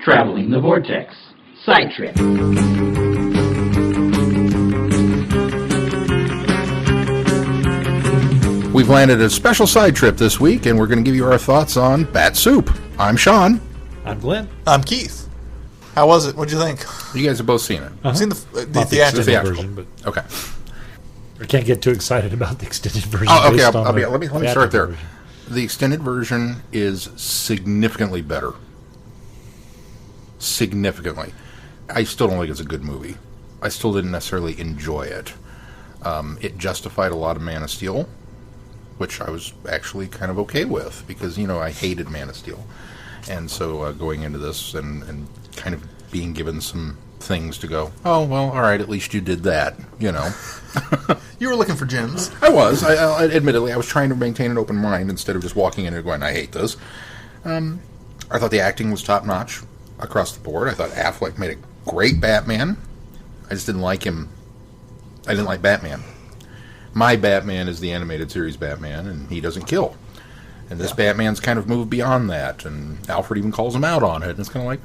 Traveling the Vortex. Side Trip. We've landed a special side trip this week, and we're going to give you our thoughts on Bat-Supe. I'm Shaun. I'm Glenn. I'm Keith. How was it? What'd you think? You guys have both seen it. I've seen the theatrical version, but Okay. I can't get too excited about the extended version. Oh, okay. Let me start there. The extended version is significantly better. Significantly. I still don't think it's a good movie. I still didn't necessarily enjoy it. It justified a lot of Man of Steel, which I was actually kind of okay with because, I hated Man of Steel. And so going into this and kind of being given some things to go, oh, well, all right, at least you did that, You were looking for gems. I was. Admittedly, I was trying to maintain an open mind instead of just walking in and going, I hate this. I thought the acting was top-notch across the board. I thought Affleck made a great Batman. I just didn't like him. I didn't like Batman. My Batman is the animated series Batman, and he doesn't kill. And this Batman's kind of moved beyond that, and Alfred even calls him out on it. And it's kind of like,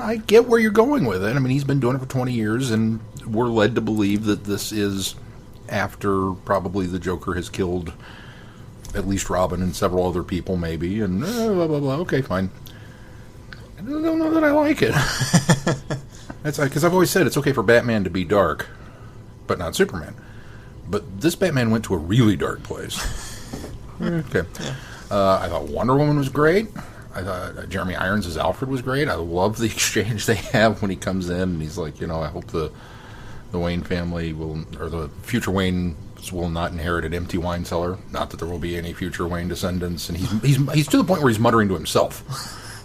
I get where you're going with it. I mean, he's been doing it for 20 years, and we're led to believe that this is after probably the Joker has killed at least Robin and several other people, maybe, and blah, blah, blah. Okay, fine. I don't know that I like it. That's because I've always said it's okay for Batman to be dark, but not Superman. But this Batman went to a really dark place. Okay. Yeah. I thought Wonder Woman was great. I thought Jeremy Irons as Alfred was great. I love the exchange they have when he comes in and he's like, I hope the Wayne family will, or the future Waynes will not inherit an empty wine cellar. Not that there will be any future Wayne descendants. And he's to the point where he's muttering to himself,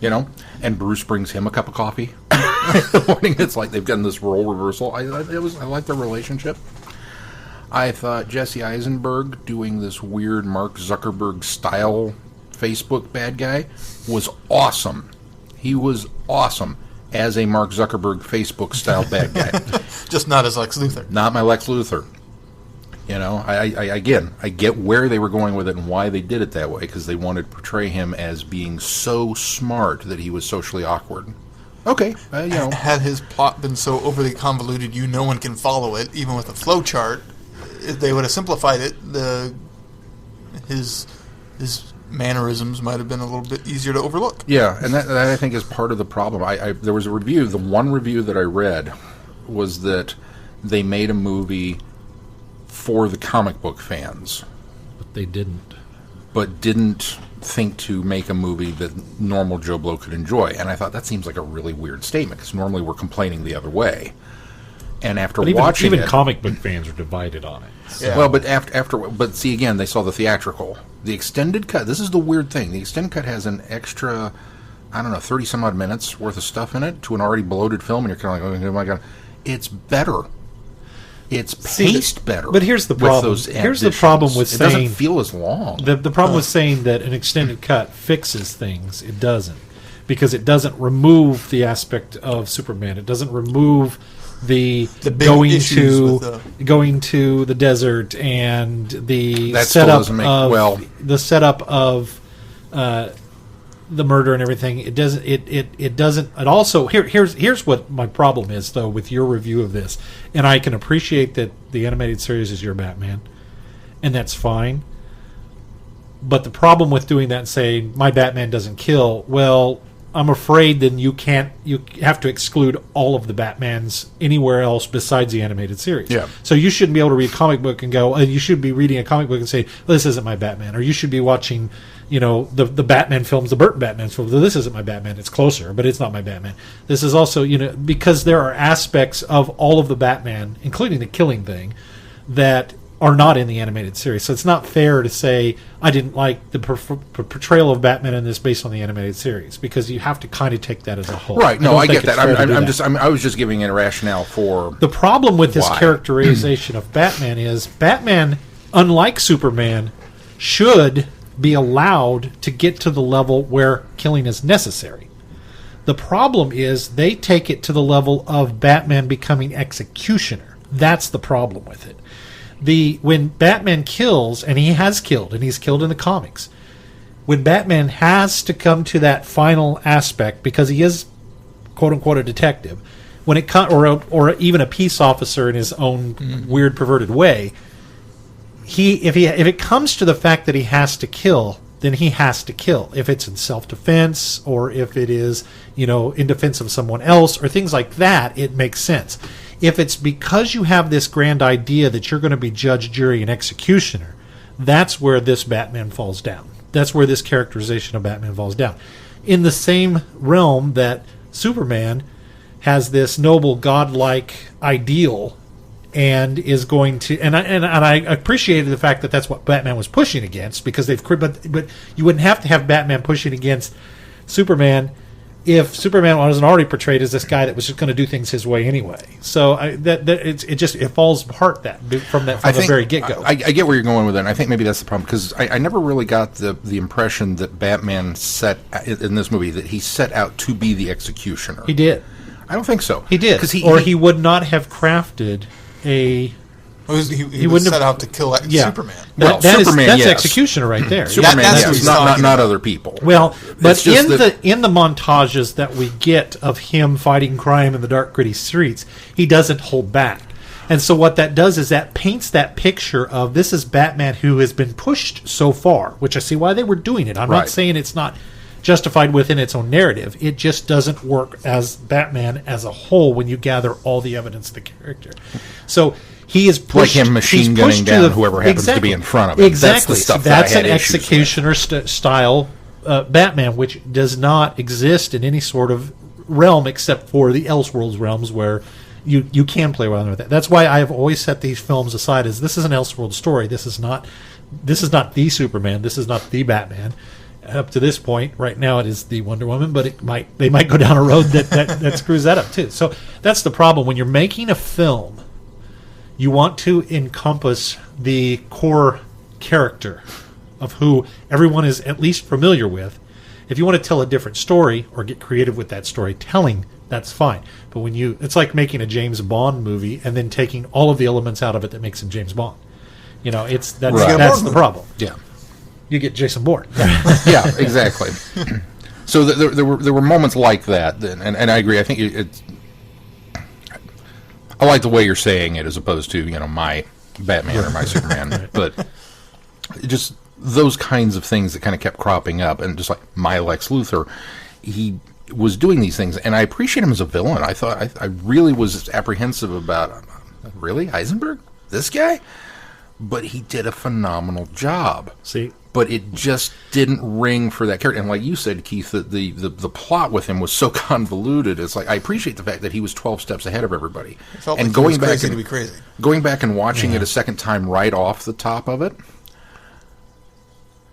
And Bruce brings him a cup of coffee in the morning. It's like they've done this role reversal. I like their relationship. I thought Jesse Eisenberg doing this weird Mark Zuckerberg style Facebook bad guy was awesome. He was awesome as a Mark Zuckerberg Facebook style bad guy. Just not as Lex Luthor. Not my Lex Luthor. I get where they were going with it and why they did it that way, because they wanted to portray him as being so smart that he was socially awkward. Okay, Had his plot been so overly convoluted, no one can follow it, even with a flow chart. If they would have simplified it, his mannerisms might have been a little bit easier to overlook. Yeah, and that I think is part of the problem. There was a review. The one review that I read was that they made a movie for the comic book fans, but they didn't. But didn't think to make a movie that normal Joe Blow could enjoy. And I thought that seems like a really weird statement because normally we're complaining the other way. And after watching even it, comic book fans are divided on it. So. Yeah. Well, but see again, they saw the theatrical, the extended cut. This is the weird thing. The extended cut has an extra, 30 some odd minutes worth of stuff in it to an already bloated film, and you're kind of like, oh my god, it's better. It's paced better. But here's the problem. Here's the problem with saying it doesn't feel as long. The problem with saying that an extended cut fixes things. It doesn't, because it doesn't remove the aspect of Superman. It doesnh remove the going to the desert and the setup of the murder and everything. It doesn't. It doesn't. And also, here's what my problem is though with your review of this. And I can appreciate that the animated series is your Batman, and that's fine. But the problem with doing that and saying my Batman doesn't kill, well, I'm afraid then you have to exclude all of the Batmans anywhere else besides the animated series. Yeah. So you shouldn't be able to read a comic book and go, you should be reading a comic book and say, well, this isn't my Batman. Or you should be watching, the Batman films, the Burton Batman films. Well, this isn't my Batman. It's closer, but it's not my Batman. This is also, because there are aspects of all of the Batman, including the killing thing, that are not in the animated series. So it's not fair to say I didn't like the portrayal of Batman in this based on the animated series, because you have to kind of take that as a whole. Right. No, I get that. I was just giving it a rationale for the problem with this characterization of Batman is Batman, unlike Superman, should be allowed to get to the level where killing is necessary. The problem is they take it to the level of Batman becoming executioner. That's the problem with it. When Batman kills, and he has killed, and he's killed in the comics, when Batman has to come to that final aspect, because he is quote unquote a detective, when it or even a peace officer in his own weird perverted way, if it comes to the fact that he has to kill, then he has to kill. If it's in self-defense or if it is, in defense of someone else or things like that, it makes sense. If it's because you have this grand idea that you're going to be judge, jury, and executioner, that's where this Batman falls down. That's where this characterization of Batman falls down. In the same realm that Superman has this noble, godlike ideal and is going to, and I appreciated the fact that that's what Batman was pushing against, because but you wouldn't have to have Batman pushing against Superman if Superman wasn't already portrayed as this guy that was just going to do things his way anyway. So it falls apart from the very get go. I get where you're going with it, and I think maybe that's the problem, because I never really got the impression that Batman set in this movie that he set out to be the executioner. He did. I don't think so. He did, he would not have crafted a. He would set out to kill Superman. Well, that's yes. executioner right there. Superman, that's not other people. Well, but in the montages that we get of him fighting crime in the dark, gritty streets, he doesn't hold back. And so what that does is that paints that picture of this is Batman who has been pushed so far, which I see why they were doing it. I'm not saying it's not justified within its own narrative. It just doesn't work as Batman as a whole when you gather all the evidence of the character. So he is pushed, like him machine gunning down whoever happens to be in front of him. Exactly. That's the stuff that's that I had an executioner style Batman, which does not exist in any sort of realm except for the Elseworlds realms where you can play around with that. That's why I have always set these films aside as this is an Elseworld story. This is not the Superman. This is not the Batman. Up to this point, right now it is the Wonder Woman, but they might go down a road that screws that up too. So that's the problem when you're making a film. You want to encompass the core character of who everyone is at least familiar with. If you want to tell a different story or get creative with that storytelling, that's fine. But it's like making a James Bond movie and then taking all of the elements out of it that makes him James Bond. That's the problem. Yeah. You get Jason Bourne. Yeah, exactly. So there were moments like that, and I agree. I think I like the way you're saying it as opposed to my Batman or my Superman, but just those kinds of things that kind of kept cropping up, and just like my Lex Luthor, he was doing these things, and I appreciate him as a villain. I thought I really was apprehensive about really Heisenberg, this guy, but he did a phenomenal job. See. But it just didn't ring for that character. And like you said, Keith, the plot with him was so convoluted. It's like I appreciate the fact that he was 12 steps ahead of everybody. It felt like he was crazy to be crazy. Going back and watching it a second time right off the top of it,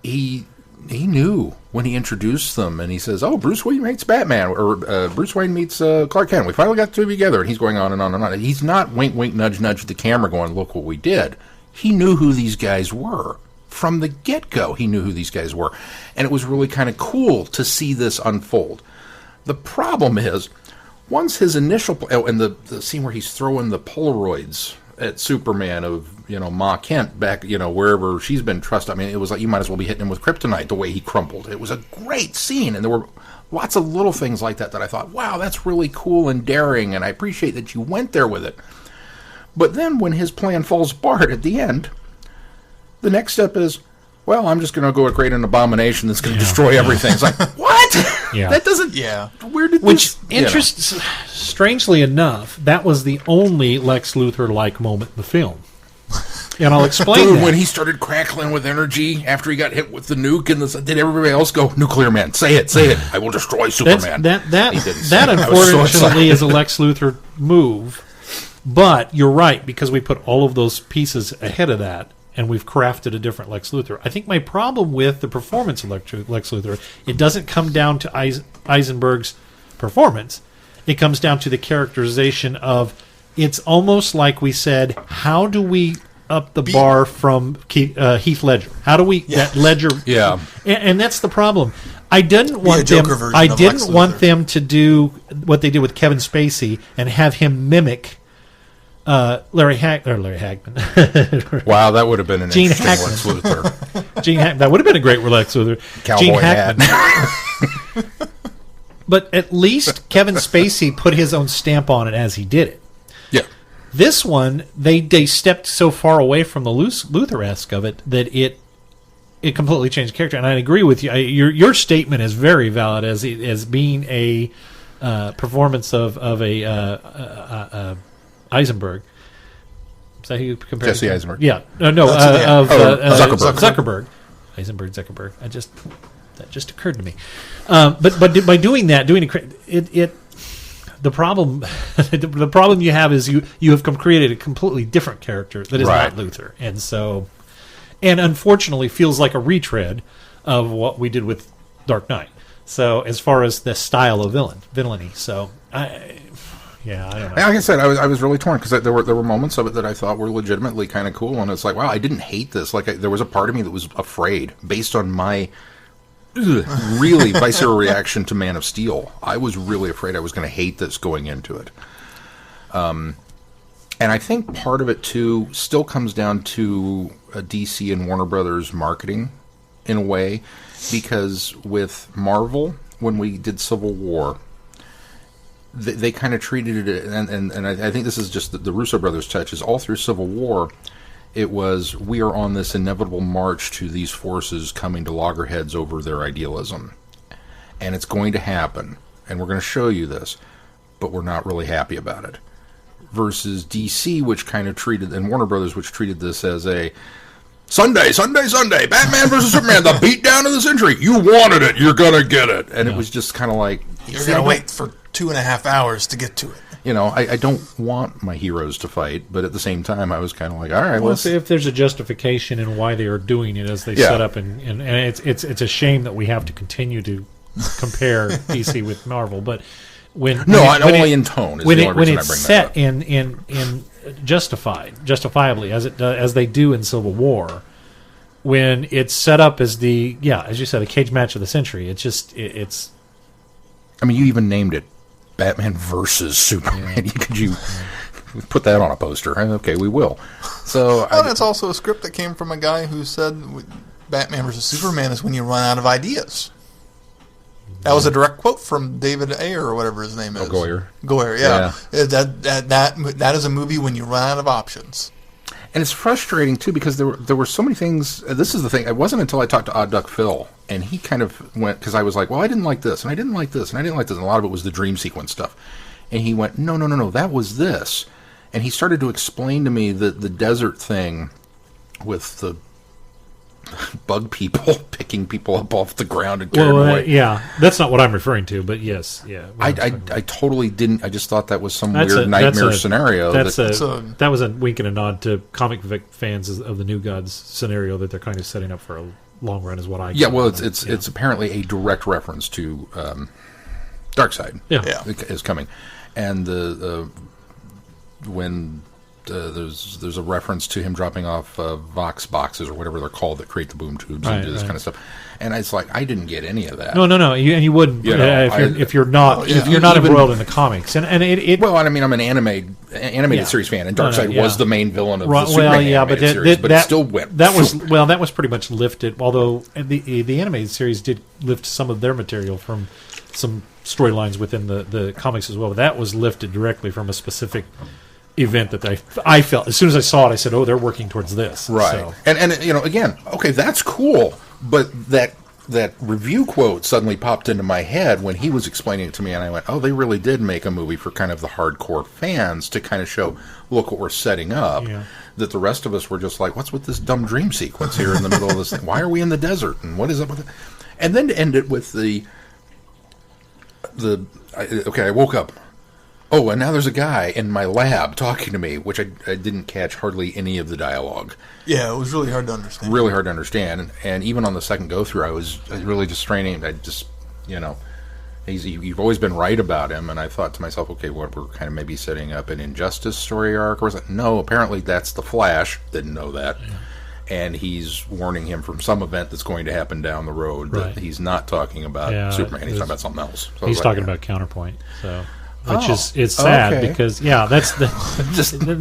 he knew when he introduced them, and he says, "Oh, Bruce Wayne meets Batman," or "Bruce Wayne meets Clark Kent. We finally got the two together." And he's going on and on and on. He's not wink, wink, nudge, nudge at the camera going, "Look what we did." He knew who these guys were. From the get-go, he knew who these guys were. And it was really kind of cool to see this unfold. The problem is, once his initial... and the scene where he's throwing the Polaroids at Superman of, Ma Kent back, wherever she's been trussed. I mean, it was like you might as well be hitting him with kryptonite the way he crumpled. It was a great scene, and there were lots of little things like that I thought, wow, that's really cool and daring, and I appreciate that you went there with it. But then when his plan falls apart at the end... The next step is, well, I'm just going to go create an abomination that's going to destroy everything. It's like, what? Yeah. That doesn't... Yeah. Where did Which this... strangely enough, that was the only Lex Luthor-like moment in the film. And I'll explain that. When he started crackling with energy after he got hit with the nuke, and did everybody else go, "Nuclear Man, say it. I will destroy Superman." That unfortunately is a Lex Luthor move. But you're right, because we put all of those pieces ahead of that, and we've crafted a different Lex Luthor. I think my problem with the performance of Lex Luthor, it doesn't come down to Eisenberg's performance. It comes down to the characterization of, it's almost like we said, how do we up the bar from Heath Ledger? How do we that Ledger? Yeah, and that's the problem. I didn't want them to do what they did with Kevin Spacey and have him mimic Larry Hagman. Wow, that would have been an Gene interesting Hackman. Lex Luthor. That would have been a great Lex Luthor. Cowboy Gene hat. Hackman. But at least Kevin Spacey put his own stamp on it as he did it. Yeah. This one, they stepped so far away from the Luther-esque of it that it completely changed character. And I agree with you. Your statement is very valid as being a performance of a Eisenberg. Is that who you compare? Jesse Eisenberg. Yeah. Zuckerberg. Zuckerberg. That just occurred to me. But by doing that, the problem you have is you have created a completely different character that is not Luther, and unfortunately feels like a retread of what we did with Dark Knight. So as far as the style of villainy, so I don't know. Like I said, I was really torn because there were moments of it that I thought were legitimately kind of cool, and it's like, wow, I didn't hate this. Like there was a part of me that was afraid based on my really visceral reaction to Man of Steel. I was really afraid I was going to hate this going into it. And I think part of it too still comes down to DC and Warner Brothers marketing in a way, because with Marvel, when we did Civil War, they kind of treated it, and I think this is just the Russo brothers' touch, is all through Civil War, it was, we are on this inevitable march to these forces coming to loggerheads over their idealism. And it's going to happen, and we're going to show you this, but we're not really happy about it. Versus DC, which kind of treated, and Warner Brothers, which treated this as a Sunday, Batman versus Superman, the beatdown of the century. You wanted it, you're going to get it. And it was just kind of like, you're going to wait for 2.5 hours to get to it. You know, I don't want my heroes to fight, but at the same time, I was kind of like, all right, well, see if there's a justification in why they are doing it as they set up, and it's a shame that we have to continue to compare DC with Marvel, but only in tone is the only reason I bring that up. When it's set in justifiably as they do in Civil War, when it's set up as as you said, a cage match of the century, it's. I mean, you even named it Batman versus Superman. Could you put that on a poster? Okay, we will. So, it's also a script that came from a guy who said Batman versus Superman is when you run out of ideas. That was a direct quote from David Ayer or whatever his name is. Goyer. Goyer, yeah. That is a movie when you run out of options. And it's frustrating, too, because there were so many things. This is the thing. It wasn't until I talked to Odd Duck Phil, and he kind of went, because I was like, well, I didn't like this, and I didn't like this, and I didn't like this, and a lot of it was the dream sequence stuff. And he went, no, that was this. And he started to explain to me the desert thing with the bug people picking people up off the ground and carrying them away. That's not what I'm referring to, but yes, yeah. I totally didn't. I just thought that was some weird nightmare scenario. That was a wink and a nod to comic fans of the New Gods scenario that they're kind of setting up for a long run, is what I. Yeah, well, it's apparently a direct reference to Darkseid. Yeah, is coming, and when. There's a reference to him dropping off Vox boxes or whatever they're called that create the boom tubes and do this kind of stuff, and it's like I didn't get any of that. No, you wouldn't if you're not embroiled in the comics, and it. Well, I mean, I'm an animated series fan, and Darkseid was the main villain of the Superman animated series, but it still went. That was pretty much lifted. Although the animated series did lift some of their material from some storylines within the comics as well. But that was lifted directly from a specific event that I felt as soon as I saw it. I said, "Oh, they're working towards this." Right, so. and again, okay, that's cool, but that review quote suddenly popped into my head when he was explaining it to me, and I went, "Oh, they really did make a movie for kind of the hardcore fans to kind of show, look what we're setting up." Yeah. That the rest of us were just like, "What's with this dumb dream sequence here in the middle of this thing? Why are we in the desert? And what is up with it?" And then to end it with I woke up. Oh, and now there's a guy in my lab talking to me, which I didn't catch hardly any of the dialogue. Yeah, it was really hard to understand. Really hard to understand. And even on the second go-through, I was really just straining. I just, you've always been right about him. And I thought to myself, okay, we're kind of maybe setting up an Injustice story arc. Or was it? No, apparently that's the Flash. Didn't know that. Yeah. And he's warning him from some event that's going to happen down the road. That he's not talking about Superman. He's talking about something else. So he's talking about Counterpoint. So... Which is sad because that's the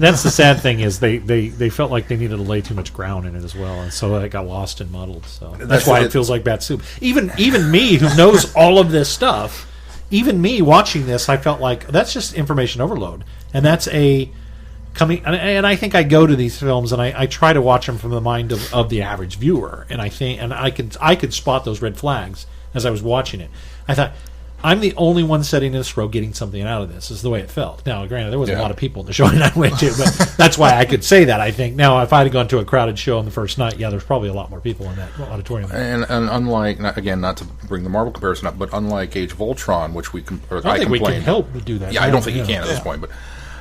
that's the sad thing is they felt like they needed to lay too much ground in it as well, and so it got lost and muddled. So that's why it feels like Bat-Supe. Even me, who knows all of this stuff, even me watching this, I felt like that's just information overload, and that's coming. And I think I go to these films and I try to watch them from the mind of the average viewer, and I could spot those red flags as I was watching it. I thought, I'm the only one sitting in this row getting something out of this, is the way it felt. Now, granted, there was a lot of people in the show that I went to, but that's why I could say that, I think. Now, if I had gone to a crowded show on the first night, there's probably a lot more people in that auditorium. And unlike, not to bring the Marvel comparison up, but unlike Age of Ultron, which we I don't think we can help but do that. Yeah, I don't think you can at this point, but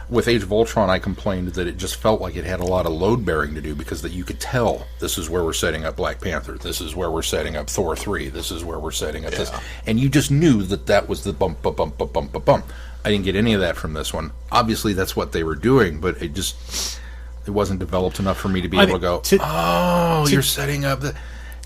with Age of Ultron, I complained that it just felt like it had a lot of load bearing to do, because that you could tell this is where we're setting up Black Panther, this is where we're setting up Thor 3, this is where we're setting up this, and you just knew that was the bump. I didn't get any of that from this one. Obviously, that's what they were doing, but it wasn't developed enough for me to be able to go, you're setting up the.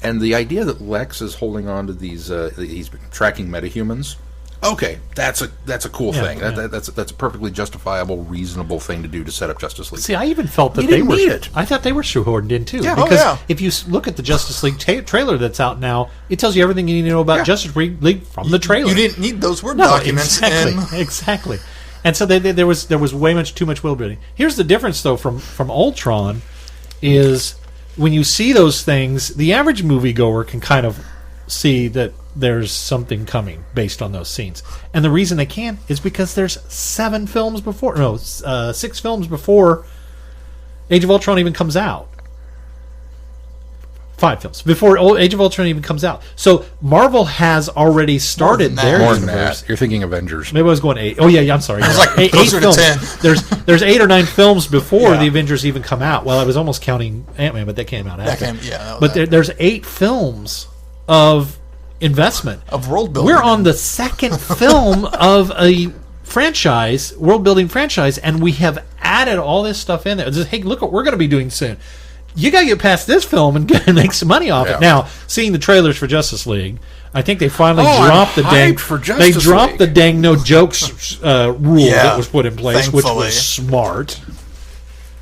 And the idea that Lex is holding on to these, he's tracking metahumans. Okay, that's a cool thing. That's a perfectly justifiable, reasonable thing to do to set up Justice League. See, I even felt that they were. I thought they were shoehorned in too. Yeah, because if you look at the Justice League trailer that's out now, it tells you everything you need to know about Justice League from the trailer. You didn't need those Word documents. Exactly. And so there was way too much world building. Here's the difference, though, from Ultron, is when you see those things, the average moviegoer can kind of see that there's something coming based on those scenes. And the reason they can is because there's 6 films before Age of Ultron even comes out. 5 films before Age of Ultron even comes out. So Marvel has already started their more than universe. that. You're thinking Avengers. Maybe I was going 8. Oh yeah, I'm sorry. I was like, 8 closer to films. 10. There's 8 or 9 films before the Avengers even come out. Well, I was almost counting Ant-Man, but that came out after. There's 8 films of investment of world building. We're on the second film of a franchise, world building franchise, and we have added all this stuff in there. Just, hey, look what we're going to be doing soon. You got to get past this film and make some money off it. Now, seeing the trailers for Justice League, I think they finally dropped the dang. They dropped the dang no jokes rule that was put in place, which was smart.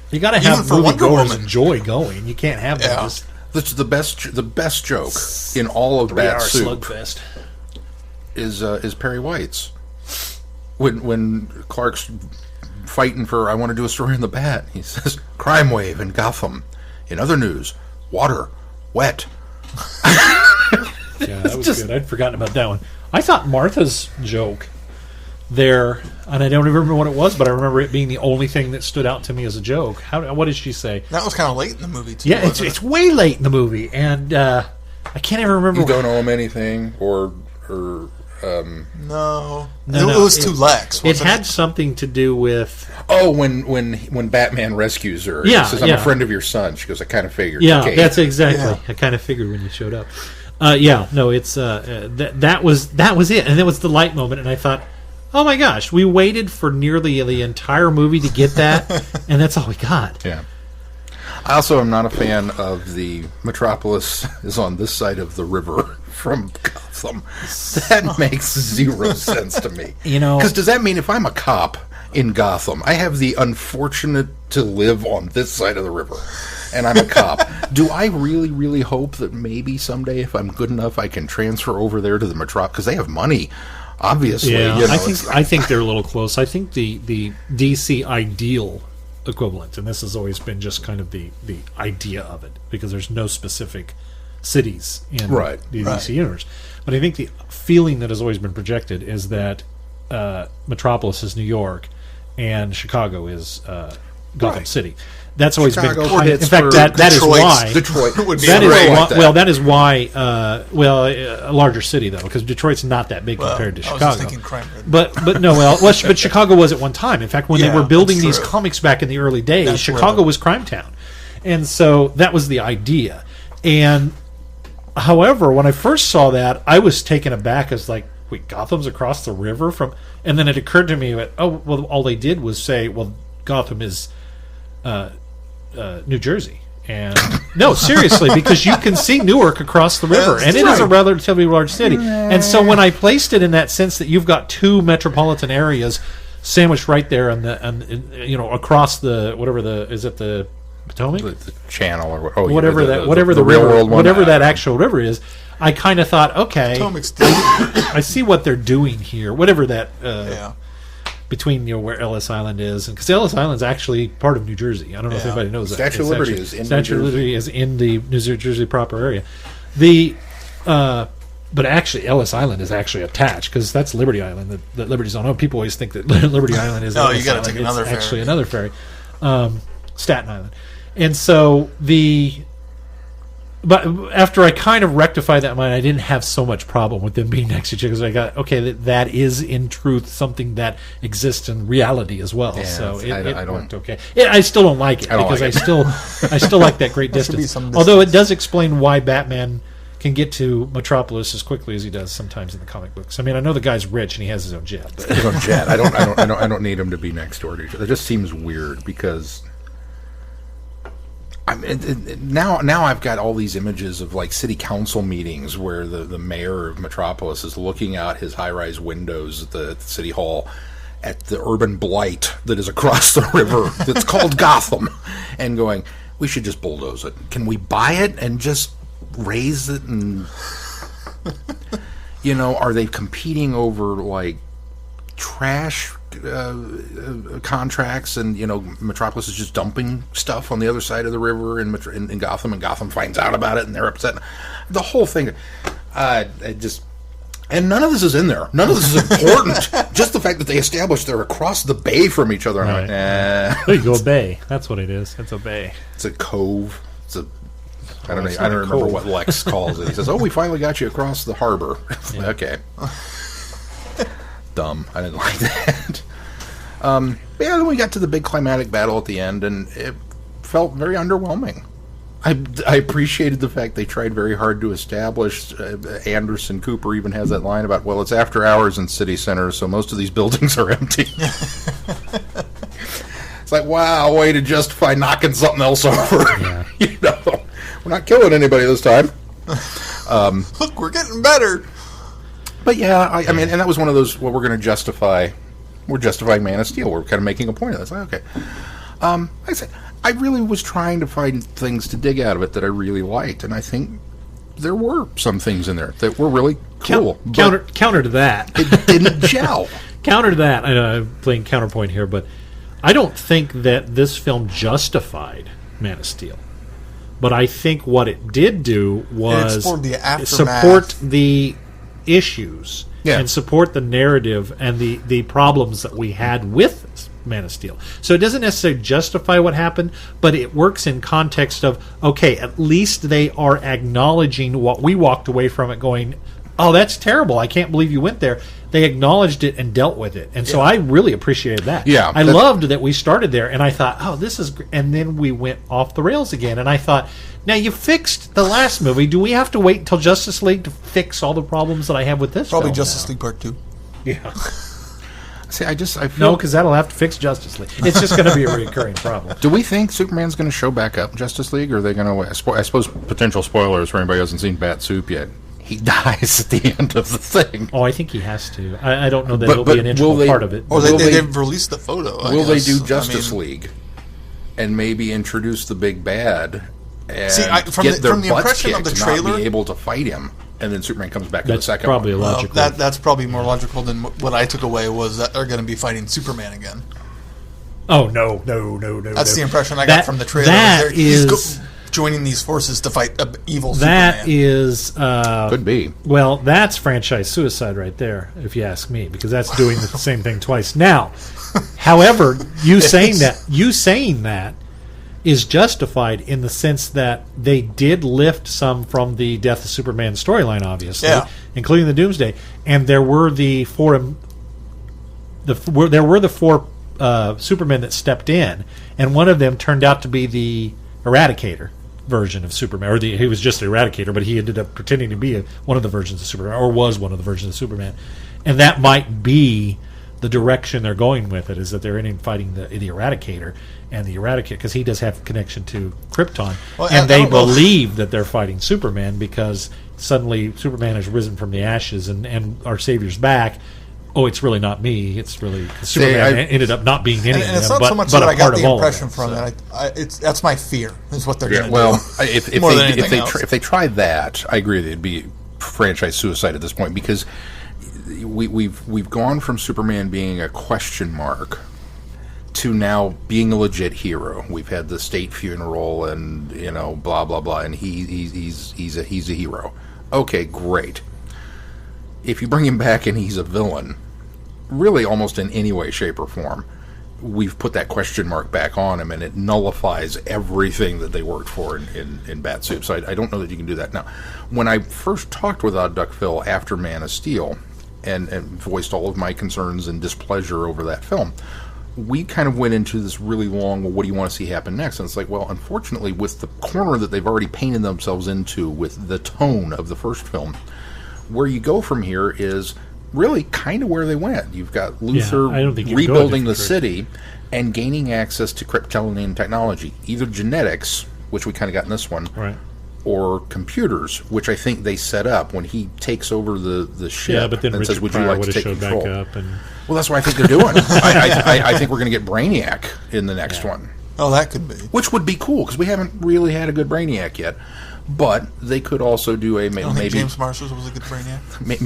You got to have moviegoers enjoy going. You can't have them just. That's the best joke in all of Bat-Supe slugfest is Perry White's when Clark's fighting for I want to do a story in the Bat. He says crime wave in Gotham. In other news, water wet. Yeah, that was good. I'd forgotten about that one. I thought Martha's joke there, and I don't even remember what it was, but I remember it being the only thing that stood out to me as a joke. What did she say? That was kind of late in the movie, too. Yeah, it's way late in the movie, and I can't even remember. You don't owe him anything, or no, it was too lax. It had something to do with when Batman rescues her. He says, "I'm a friend of your son." She goes, "I kind of figured." Yeah, okay. That's exactly. Yeah. I kind of figured when you showed up. It's that was it, and it was the light moment, and I thought, oh my gosh, we waited for nearly the entire movie to get that, and that's all we got. Yeah. I also am not a fan of the Metropolis is on this side of the river from Gotham. That makes zero sense to me. Because does that mean if I'm a cop in Gotham, I have the unfortunate to live on this side of the river, and I'm a cop, do I really, really hope that maybe someday, if I'm good enough, I can transfer over there to the Metropolis? Because they have money. Obviously, I think they're a little close. I think the DC ideal equivalent, and this has always been just kind of the idea of it, because there's no specific cities in the DC universe. But I think the feeling that has always been projected is that Metropolis is New York and Chicago is Gotham City. That's always Chicago been. In fact, that is why Detroit would be that is why. A larger city though, because Detroit's not that big compared to Chicago. I was just thinking crime. But Chicago was at one time. In fact, when they were building these comics back in the early days, Chicago was crime town, and so that was the idea. And however, when I first saw that, I was taken aback as like, wait, Gotham's across the river from, and then it occurred to me that all they did was say, well, Gotham is. New Jersey, and no, seriously, because you can see Newark across the river, and it is a relatively large city. And so when I placed it in that sense that you've got 2 metropolitan areas sandwiched right there, across the Potomac? the channel or Whatever the real river, world one. whatever that actual river is, I kind of thought, okay, Potomac's deep. I see what they're doing here. Whatever that Yeah. between where Ellis Island is, because Ellis Island's actually part of New Jersey. I don't know if Yeah. anybody knows that. Statue of It's Liberty actually- is in New Statue of Jersey. Liberty is in the New Jersey proper area. But actually, Ellis Island is actually attached because that's Liberty Island that Liberty's on. Oh, people always think that Liberty Island is. No, Ellis you gotta Island. take another It's ferry. actually another ferry, Staten Island, and so But after I kind of rectified that in mind, I didn't have so much problem with them being next to each other because I got that is in truth something that exists in reality as well. Yeah, so it I don't- worked okay. I still don't like it I don't because like I still like that great There should be distance. some Although it distance. does explain why Batman can get to Metropolis as quickly as he does sometimes in the comic books. I mean, I know the guy's rich and he has his own jet, but His own jet. I don't need him to be next door to each other. It just seems weird because now I've got all these images of like city council meetings where the mayor of Metropolis is looking out his high-rise windows at the city hall at the urban blight that is across the river that's called Gotham and going, we should just bulldoze it. Can we buy it and just raise it? And are they competing over like trash contracts, and Metropolis is just dumping stuff on the other side of the river in Gotham, and Gotham finds out about it and they're upset. The whole thing, and none of this is in there. None of this is important. Just the fact that they established they're across the bay from each other. And Right. I'm like, there you go, a bay. That's what it is. It's a bay. it's a cove. I don't it's know. I not a don't remember cove. what Lex calls it. He says, "Oh, we finally got you across the harbor." Yeah. Okay. Dumb. I didn't like that. But yeah, then we got to the big climatic battle at the end, and it felt very underwhelming. I appreciated the fact they tried very hard to establish. Anderson Cooper even has that line about, well, it's after hours in city centers, so most of these buildings are empty. It's like, wow, way to justify knocking something else over. Yeah. We're not killing anybody this time. Look, we're getting better. But yeah, I mean, and that was one of those, well, we're justifying Man of Steel. We're kind of making a point of this. Like, okay. Like I said, I really was trying to find things to dig out of it that I really liked, and I think there were some things in there that were really cool. Counter to that. It didn't gel. Counter to that, I know I'm playing counterpoint here, but I don't think that this film justified Man of Steel. But I think what it did do was explored the aftermath. support the issues Yeah. and support the narrative and the problems that we had with Man of Steel. So it doesn't necessarily justify what happened, but it works in context of, okay, at least they are acknowledging what we walked away from it going, oh, that's terrible. I can't believe you went there. They acknowledged it and dealt with it. And so I really appreciated that. Yeah, I loved that we started there, and I thought, oh, this is great. And then we went off the rails again. And I thought, now you fixed the last movie. Do we have to wait until Justice League to fix all the problems that I have with this Probably film Justice now? League Part 2. Yeah. See, I feel... No, because that'll have to fix Justice League. It's just going to be a recurring problem. Do we think Superman's going to show back up in Justice League, or are they going to... I suppose potential spoilers for anybody who hasn't seen Bat-Supe yet. He dies at the end of the thing. Oh, I think he has to. I don't know that But- it'll but be an will integral they- part of it. Or Will they- they've released the photo. I Will they guess. do Justice I mean, League and maybe introduce the big bad and See, from get the- their from the butts impression of kicked the and not trailer- be able to fight him, and then Superman comes back in the That's second probably one? a logical. That's probably more logical than what I took away was that they're going to be fighting Superman again. Oh, no. That's the impression I got from the trailer. That He's is... joining these forces to fight an evil That Superman. is... Could be. Well, that's franchise suicide right there, if you ask me, because that's doing the same thing twice. Now, however, you saying that is justified in the sense that they did lift some from the Death of Superman storyline, obviously, Yeah. including the Doomsday, and there were the four Supermen that stepped in, and one of them turned out to be the Eradicator version of Superman, or he was just the Eradicator, but he ended up pretending to be one of the versions of Superman, or was one of the versions of Superman, and that might be the direction they're going with it, is that they're in fighting the Eradicator, and the Eradicator, because he does have connection to Krypton, Well, and I they don't know. believe that they're fighting Superman because suddenly Superman has risen from the ashes and our Savior's back. oh, it's really not me. It's really Superman ended up not being any of and it's them, not so much but that I a got part the of all impression of from them, it. That's my fear. Is what they're going to Well, do. if More than anything else. if they try that, I agree it'd be franchise suicide at this point, because we've gone from Superman being a question mark to now being a legit hero. We've had the state funeral and blah blah blah, and he's a hero. Okay, great. If you bring him back and he's a villain, really almost in any way, shape, or form, we've put that question mark back on him, and it nullifies everything that they worked for in Bat-Supe. So I don't know that you can do that. Now, when I first talked with Odd Duck Phil after Man of Steel and voiced all of my concerns and displeasure over that film, we kind of went into this really long, well, what do you want to see happen next? And it's like, well, unfortunately, with the corner that they've already painted themselves into with the tone of the first film, where you go from here is really kind of where they went. You've got Luthor rebuilding the city and gaining access to kryptonian technology, either genetics, which we kind of got in this one, right, or computers, which I think they set up when he takes over the ship. Yeah, but then and Richard says, "Would you Pryor like would to have take showed control?" back up, and Well, that's what I think they're doing. I think we're going to get Brainiac in the next one. Oh, that could be. Which would be cool, because we haven't really had a good Brainiac yet. But they could also do a I don't think maybe James Marsters was a good Brainiac.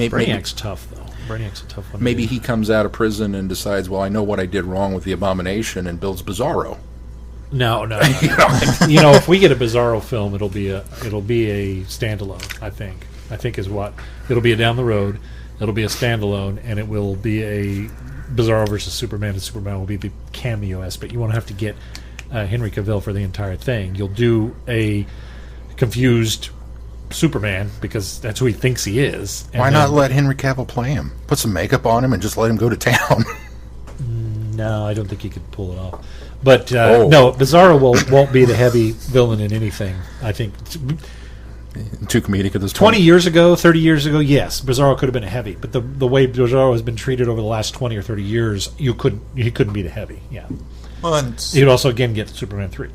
Brainiac's tough though. Brainiac's a tough one. Maybe he comes out of prison and decides, well, I know what I did wrong with the Abomination, and builds Bizarro. No. If we get a Bizarro film, it'll be a standalone. I think is what it'll be. Down the road, it'll be a standalone, and it will be a Bizarro versus Superman, and Superman will be the cameo aspect. You won't have to get Henry Cavill for the entire thing. You'll do a confused Superman because that's who he thinks he is. Why not let Henry Cavill play him? Put some makeup on him and just let him go to town. No, I don't think he could pull it off. But no, Bizarro won't be the heavy villain in anything. I think too comedic at this point. 20 years ago, 30 years ago, yes, Bizarro could have been a heavy. But the way Bizarro has been treated over the last 20 or 30 years, he couldn't be the heavy. Yeah. Well, you'd also again get Superman 3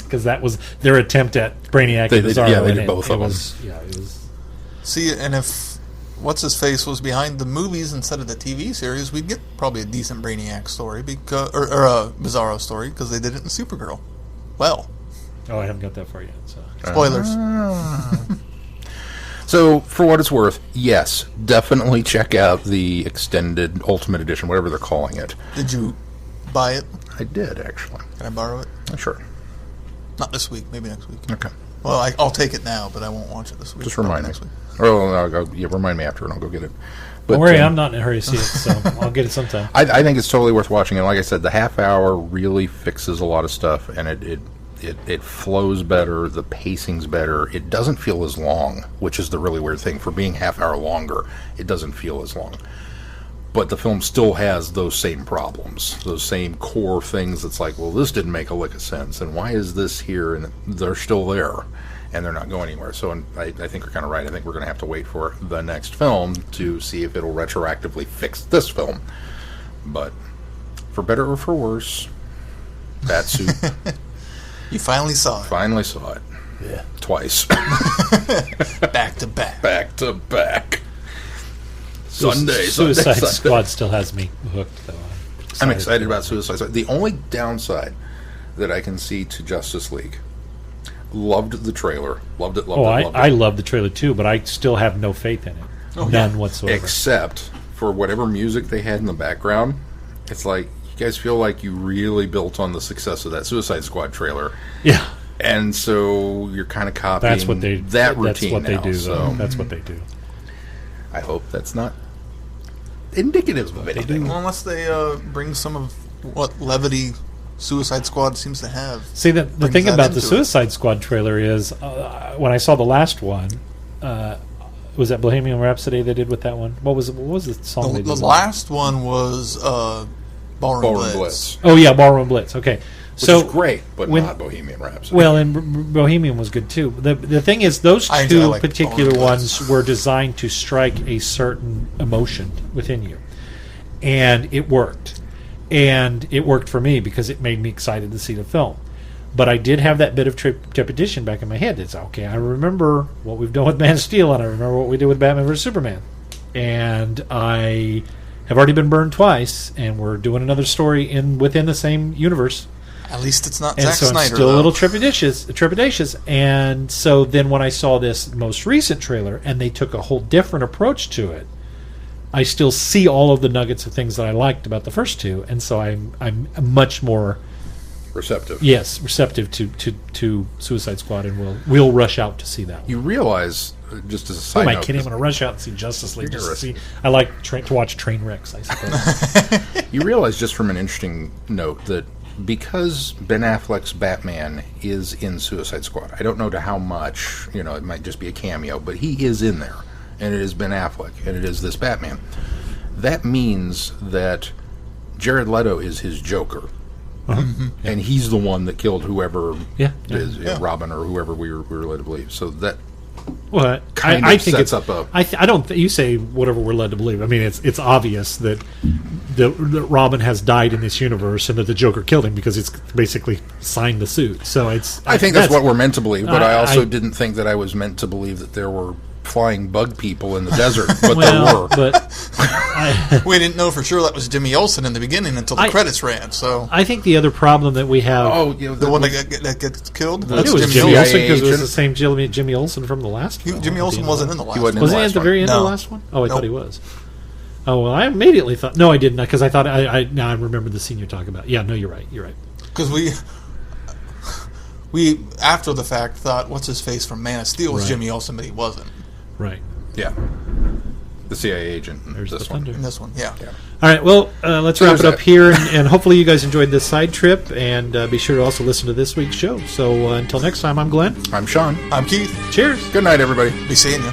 because that was their attempt at Brainiac and Bizarro. They did both of them. It was. See, and if what's his face was behind the movies instead of the TV series, we'd get probably a decent Brainiac story or a Bizarro story because they did it in Supergirl. Well, I haven't got that far yet. So spoilers. So, for what it's worth, yes, definitely check out the extended Ultimate Edition, whatever they're calling it. Did you buy it? I did, actually. Can I borrow it? Sure. Not this week. Maybe next week. Okay. Well, I'll take it now, but I won't watch it this week. Just remind me. Next week. Remind me after, and I'll go get it. But, don't worry, I'm not in a hurry to see it, so I'll get it sometime. I think it's totally worth watching. And like I said, the half hour really fixes a lot of stuff, and it flows better. The pacing's better. It doesn't feel as long, which is the really weird thing. For being half hour longer, it doesn't feel as long. But the film still has those same problems, those same core things. It's like, well, this didn't make a lick of sense, and why is this here? And they're still there, and they're not going anywhere. So I think we're kind of right. I think we're going to have to wait for the next film to see if it'll retroactively fix this film. But for better or for worse, Bat-Supe. You finally saw it. Finally saw it. Yeah. Twice. Back to back. Back to back. Sunday. Suicide Squad still has me hooked, though. I'm excited about Suicide Squad. The only downside that I can see to Justice League, loved the trailer. Loved it. I love the trailer, too, but I still have no faith in it. None whatsoever. Except for whatever music they had in the background. It's like, you guys feel like you really built on the success of that Suicide Squad trailer. Yeah. And so you're kind of copying routine That's what they now, do, so. though. That's what they do. I hope that's not indicative of anything. Well, unless they bring some of what levity Suicide Squad seems to have. See, the thing about the Suicide Squad trailer is, when I saw the last one, was that Bohemian Rhapsody they did with that one? What was the song they did? The last one was Ballroom Blitz. Oh, yeah, Ballroom Blitz. Okay. Which is great, but not Bohemian Rhapsody. Well, and Bohemian was good, too. The thing is, those two particular ones were designed to strike a certain emotion within you. And it worked. And it worked for me because it made me excited to see the film. But I did have that bit of trepidation back in my head. It's, okay, I remember what we've done with Man of Steel, and I remember what we did with Batman vs. Superman. And I have already been burned twice, and we're doing another story within the same universe. At least it's not And Zack so I'm Snyder. still a though. little trepidatious. And so then when I saw this most recent trailer and they took a whole different approach to it, I still see all of the nuggets of things that I liked about the first two, and so I'm much more Receptive. receptive to Suicide Squad, and we'll rush out to see that. You realize, just as a Who side am I note, kidding? I'm going to rush out and see Justice League. Just to Rigorous. see. I like to watch train wrecks, I suppose. you realize just from an interesting note that because Ben Affleck's Batman is in Suicide Squad, I don't know to how much, it might just be a cameo, but he is in there, and it is Ben Affleck, and it is this Batman. That means that Jared Leto is his Joker. And he's the one that killed whoever is Robin or whoever we were led to believe. So that Well, kind I of think sets it's, up a. I don't. You say whatever we're led to believe. I mean, it's obvious that that Robin has died in this universe, and that the Joker killed him because it's basically signed the suit. So it's. I think that's what we're meant to believe, but I also I- didn't think that I was meant to believe that there were flying bug people in the desert, but Well, there were. but We didn't know for sure that was Jimmy Olsen in the beginning until the credits ran. So I think the other problem that we have. the one that gets killed. it That's was Jimmy Jimmy CIA Olsen because it was agent. the same Jimmy Olsen from the last one. Jimmy Olsen wasn't in the last wasn't one. Was he last at the one. very end of the No. last one? Oh, I thought Nope. he was. Oh well, I immediately thought. No, I didn't, because I thought now I remember the scene you're talking about. Yeah, no, you're right. You're right. Because we after the fact thought, what's his face from Man of Steel was Right. Jimmy Olsen, but he wasn't Right. Yeah. The CIA agent in There's this the one. thunder. in this one. Yeah. All right, well, let's So wrap it there's up that. here, and hopefully you guys enjoyed this side trip, and be sure to also listen to this week's show. So until next time, I'm Glenn. I'm Shaun. I'm Keith. Cheers. Good night, everybody. Be seeing you.